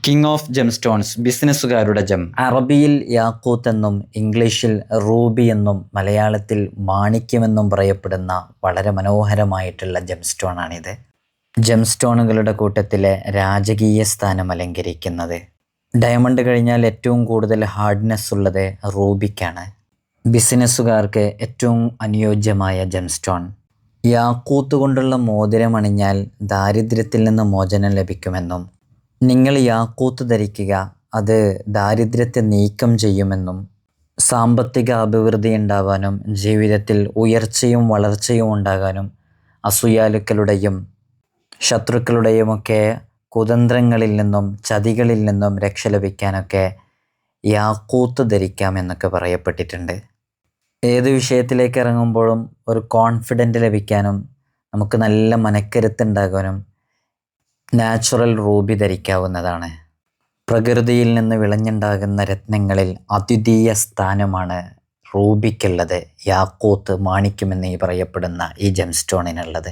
King of ജെംസ്റ്റോൺസ്, ബിസിനസ്സുകാരുടെ ജം. അറബിയിൽ യാക്കൂത്ത് എന്നും ഇംഗ്ലീഷിൽ റൂബി എന്നും മലയാളത്തിൽ മാണിക്യമെന്നും പറയപ്പെടുന്ന വളരെ മനോഹരമായിട്ടുള്ള ജെംസ്റ്റോണാണിത്. ജെംസ്റ്റോണുകളുടെ കൂട്ടത്തിലെ രാജകീയ സ്ഥാനം അലങ്കരിക്കുന്നത്. ഡയമണ്ട് കഴിഞ്ഞാൽ ഏറ്റവും കൂടുതൽ ഹാർഡ്നെസ് ഉള്ളത് റൂബിക്കാണ്. ബിസിനസ്സുകാർക്ക് ഏറ്റവും അനുയോജ്യമായ ജെംസ്റ്റോൺ. യാക്കൂത്ത് കൊണ്ടുള്ള മോതിരം അണിഞ്ഞാൽ ദാരിദ്ര്യത്തിൽ നിന്ന് മോചനം ലഭിക്കുമെന്നും നിങ്ങൾ യാക്കൂത്ത് ധരിക്കുക അത് ദാരിദ്ര്യത്തെ നീക്കം ചെയ്യുമെന്നും സാമ്പത്തിക അഭിവൃദ്ധി ഉണ്ടാവാനും ജീവിതത്തിൽ ഉയർച്ചയും വളർച്ചയും ഉണ്ടാകാനും അസൂയാലുക്കളുടെയും ശത്രുക്കളുടെയുമൊക്കെ കുതന്ത്രങ്ങളിൽ നിന്നും ചതികളിൽ നിന്നും രക്ഷ ലഭിക്കാനൊക്കെ യാക്കൂത്ത് ധരിക്കാമെന്നൊക്കെ പറയപ്പെട്ടിട്ടുണ്ട്. ഏത് വിഷയത്തിലേക്ക് ഇറങ്ങുമ്പോഴും ഒരു കോൺഫിഡൻറ്റ് ലഭിക്കാനും നമുക്ക് നല്ല മനക്കരുത്തുണ്ടാകാനും നാച്ചുറൽ റൂബി ധരിക്കാവുന്നതാണ്. പ്രകൃതിയിൽ നിന്ന് വിളഞ്ഞുണ്ടാകുന്ന രത്നങ്ങളിൽ അദ്വിതീയ സ്ഥാനമാണ് റൂബിക്കുള്ളത്. യാക്കൂത്ത്, മാണിക്യമെന്ന് പറയപ്പെടുന്ന ഈ ജെംസ്റ്റോണിനുള്ളത്.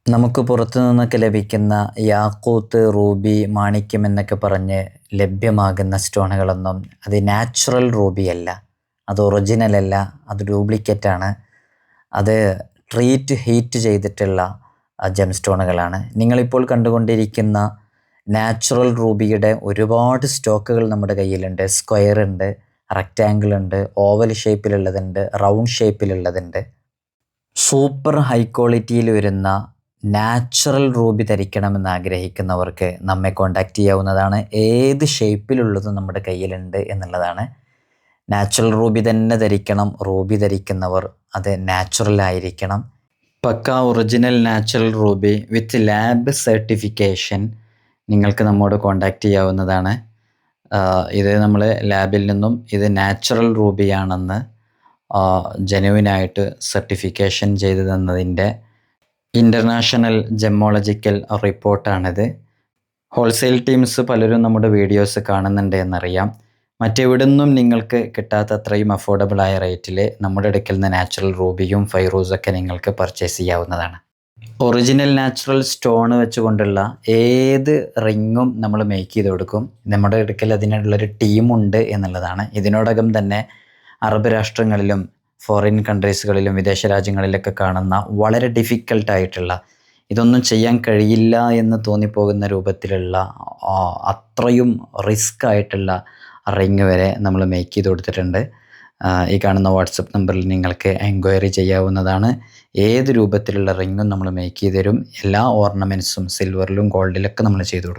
നമുക്ക് പുറത്തു നിന്നൊക്കെ ലഭിക്കുന്ന യാക്കൂത്ത്, റൂബി, മാണിക്യം എന്നൊക്കെ പറഞ്ഞ് ലഭ്യമാകുന്ന സ്റ്റോണുകളൊന്നും അത് നാച്ചുറൽ റൂബി അല്ല, അത് ഒറിജിനൽ അല്ല, അത് ഡ്യൂപ്ലിക്കേറ്റാണ്. അത് ഹീറ്റ് ചെയ്തിട്ടുള്ള ജെംസ്റ്റോണുകളാണ്. നിങ്ങളിപ്പോൾ കണ്ടുകൊണ്ടിരിക്കുന്ന നാച്ചുറൽ റൂബിയുടെ ഒരുപാട് സ്റ്റോക്കുകൾ നമ്മുടെ കയ്യിലുണ്ട്. സ്ക്വയർ ഉണ്ട്, റെക്റ്റാങ്കിൾ ഉണ്ട്, ഓവൽ ഷേപ്പിലുള്ളതുണ്ട്, റൗണ്ട് ഷേപ്പിലുള്ളതുണ്ട്. സൂപ്പർ ഹൈ ക്വാളിറ്റിയിൽ വരുന്ന നാച്ചുറൽ റൂബി ധരിക്കണമെന്ന് ആഗ്രഹിക്കുന്നവർക്ക് നമ്മെ കോൺടാക്റ്റ് ചെയ്യാവുന്നതാണ്. ഏത് ഷേപ്പിലുള്ളതും നമ്മുടെ കയ്യിലുണ്ട് എന്നുള്ളതാണ്. നാച്ചുറൽ റൂബി തന്നെ ധരിക്കണം. റൂബി ധരിക്കുന്നവർ അത് നാച്ചുറൽ ആയിരിക്കണം. പക്ക ഒറിജിനൽ നാച്ചുറൽ റൂബി വിത്ത് ലാബ് സർട്ടിഫിക്കേഷൻ നിങ്ങൾക്ക് നമ്മോട് കോൺടാക്റ്റ് ചെയ്യാവുന്നതാണ്. ഇത് നമ്മൾ ലാബിൽ നിന്നും ഇത് നാച്ചുറൽ റൂബിയാണെന്ന് ജെനുവിനായിട്ട് സർട്ടിഫിക്കേഷൻ ചെയ്തു തന്നതിൻ്റെ ഇൻ്റർനാഷണൽ ജെമ്മോളജിക്കൽ റിപ്പോർട്ടാണിത്. ഹോൾസെയിൽ ടീംസ് പലരും നമ്മുടെ വീഡിയോസ് കാണുന്നുണ്ട് എന്നറിയാം. മറ്റെവിടെ നിന്നും നിങ്ങൾക്ക് കിട്ടാത്തത്രയും അഫോർഡബിളായ റേറ്റിൽ നമ്മുടെ അടുക്കൽ നിന്ന് നാച്ചുറൽ റൂബിയും ഫൈറൂസൊക്കെ നിങ്ങൾക്ക് പർച്ചേസ് ചെയ്യാവുന്നതാണ്. ഒറിജിനൽ നാച്ചുറൽ സ്റ്റോൺ വെച്ചുകൊണ്ടുള്ള ഏത് റിങ്ങും നമ്മൾ മേക്ക് ചെയ്ത് കൊടുക്കും. നമ്മുടെ അടുക്കൽ അതിനുള്ളൊരു ടീമുണ്ട് എന്നുള്ളതാണ്. ഇതിനോടകം തന്നെ അറബ് രാഷ്ട്രങ്ങളിലും ഫോറിൻ കൺട്രീസുകളിലും വിദേശ രാജ്യങ്ങളിലൊക്കെ കാണുന്ന വളരെ ഡിഫിക്കൽട്ടായിട്ടുള്ള, ഇതൊന്നും ചെയ്യാൻ കഴിയില്ല എന്ന് തോന്നിപ്പോകുന്ന രൂപത്തിലുള്ള അത്രയും റിസ്ക് ആയിട്ടുള്ള റിങ് വരെ നമ്മൾ മേക്ക് ചെയ്ത് കൊടുത്തിട്ടുണ്ട്. ഈ കാണുന്ന വാട്സപ്പ് നമ്പറിൽ നിങ്ങൾക്ക് എൻക്വയറി ചെയ്യാവുന്നതാണ്. ഏത് രൂപത്തിലുള്ള റിങ്ങും നമ്മൾ മേക്ക് ചെയ്ത് തരും. എല്ലാ ഓർണമെൻറ്റ്സും സിൽവറിലും ഗോൾഡിലൊക്കെ നമ്മൾ ചെയ്തു കൊടുക്കും.